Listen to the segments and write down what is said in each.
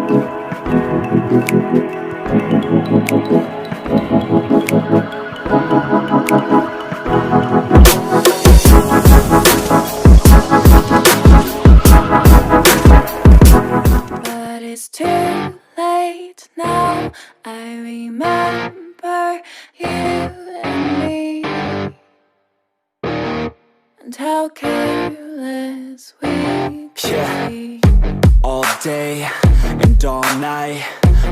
But it's too late now. I remember you and me, and how careless we could be. All day and all night,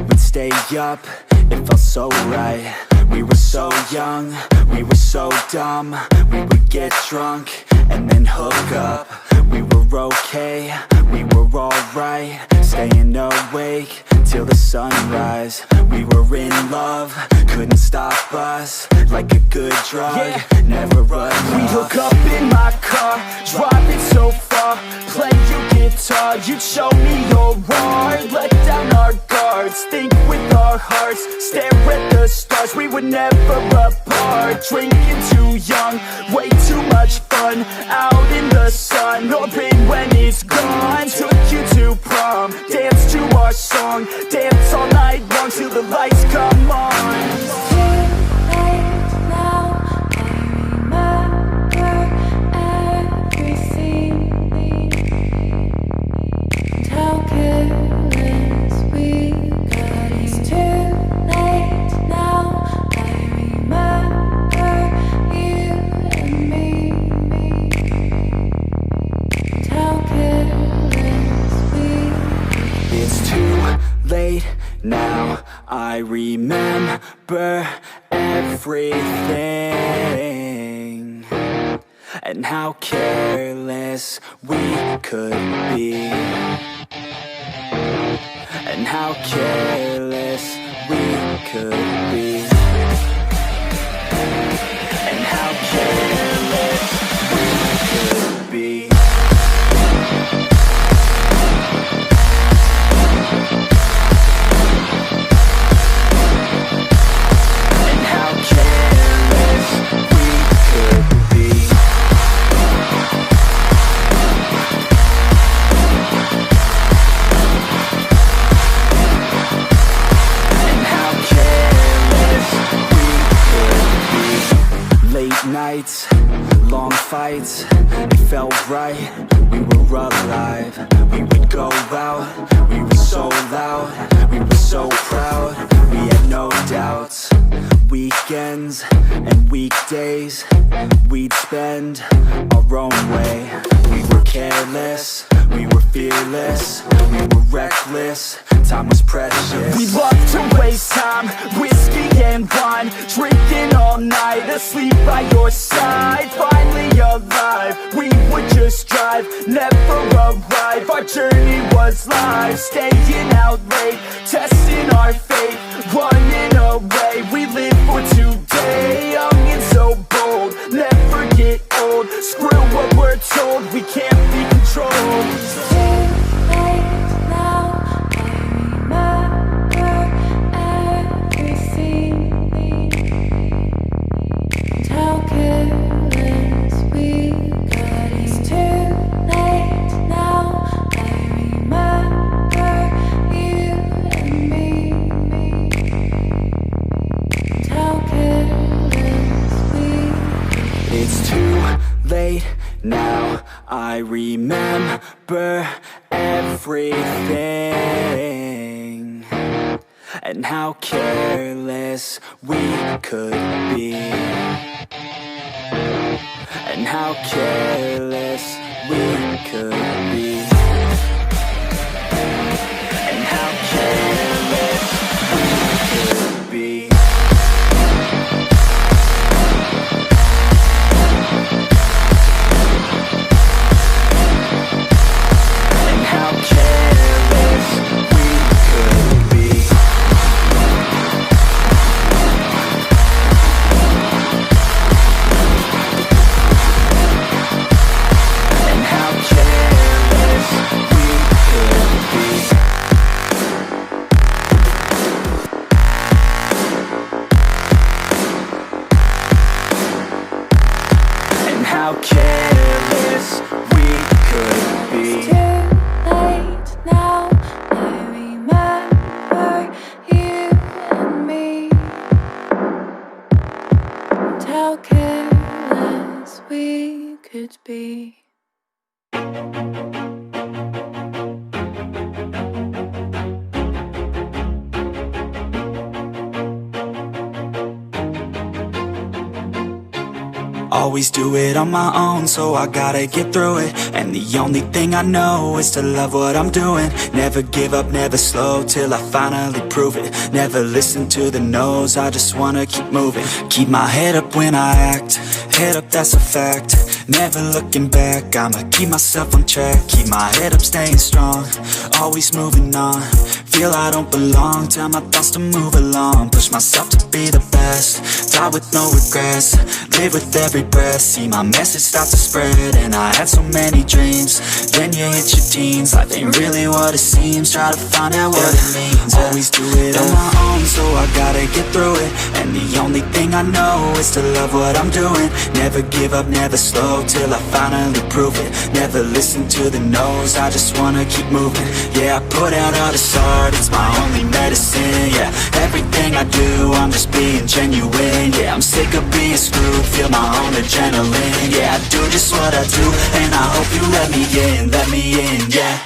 we'd stay up, it felt so right. We were so young, we were so dumb. We would get drunk and then hook up. We were okay, we were alright, staying awake till the sunrise. We were in love, couldn't stop us, like a good drug, never enough. We hook up in my car, driving so far, play your guitar, you'd show me your art. Let down our guards, think with our hearts, stare at the stars, we were never apart. Drinking too young, way too much fun, out in the sun, open when it's gone. Took you to prom, dance to our song, dance all night long till the lights come on. Now I remember everything, and how careless we could be, and how careless we could be, and how careless we could be. Nights, long fights, it felt right, we were alive. We would go out, we were so loud, we were so proud, we had no doubts. Weekends and weekdays, we'd spend our own way. We were careless, we were fearless, we were reckless, time was precious. We loved to waste time, whiskey and wine, drinking all night, asleep by your side. Finally alive, we would just drive, never arrive. Our journey was live, staying out late, testing our fate, running away. We live for today, young and so bold, never get old. Screw what we're told, we can't be controlled. Now I remember everything, and how careless we could be, and how careless we could be, and how careless we could be. Always do it on my own, so I gotta get through it. And the only thing I know is to love what I'm doing. Never give up, never slow, till I finally prove it. Never listen to the no's, I just wanna keep moving. Keep my head up when I act, head up, that's a fact. Never looking back, I'ma keep myself on track. Keep my head up, staying strong, always moving on. Feel I don't belong, tell my thoughts to move along. Push myself to be the best, die with no regrets. Live with every breath, see my message start to spread. And I had so many dreams, then you hit your teens. Life ain't really what it seems, try to find out what it means. Always do it on my own, so I gotta get through it. And the only thing I know is to love what I'm doing. Never give up, never slow, till I finally prove it. Never listen to the no's, I just wanna keep moving. Yeah, I put out all this art, it's my only medicine. Yeah, everything I do, I'm just being genuine. Yeah, I'm sick of being screwed, feel my own adrenaline. Yeah, I do just what I do, and I hope you let me in, yeah.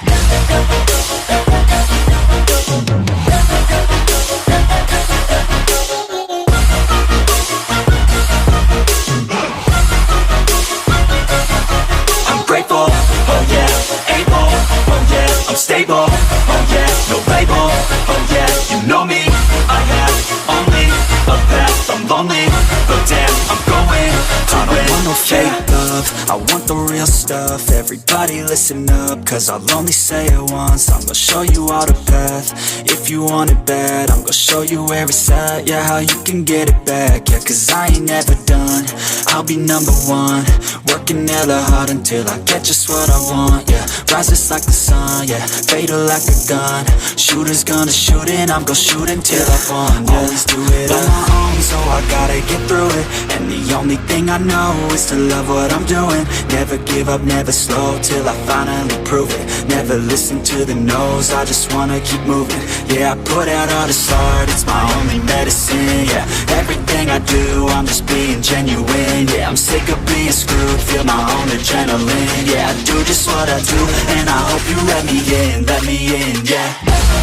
I'm grateful, oh yeah, able, oh yeah, I'm stable, oh yeah, no label, oh yeah, you know me, I have only a path, I'm lonely, but damn, I'm going to win. I don't want no fake love, I want the real stuff. Everybody listen up, cause I'll only say it once. I'm gonna show you all the path, if you want it bad. I'm gonna show you where it's at, yeah, how you can get it back. Yeah, cause I ain't never done, I'll be number one. Working hella hard until I get just what I want, yeah. Rises like the sun, yeah, fatal like a gun. Shooter's gonna shoot and I'm gonna shoot until I won, yeah. Always do it on my own, so I gotta get through it. And the only thing I know is to love what I'm doing. Never give up, never slow, till I finally prove it. Never listen to the no's, I just wanna keep moving. Yeah, I put out all this art, it's my only medicine. Yeah, everything I do, I'm just being genuine. Yeah, I'm sick of being screwed, feel my own adrenaline. Yeah, I do just what I do, and I hope you let me in, yeah.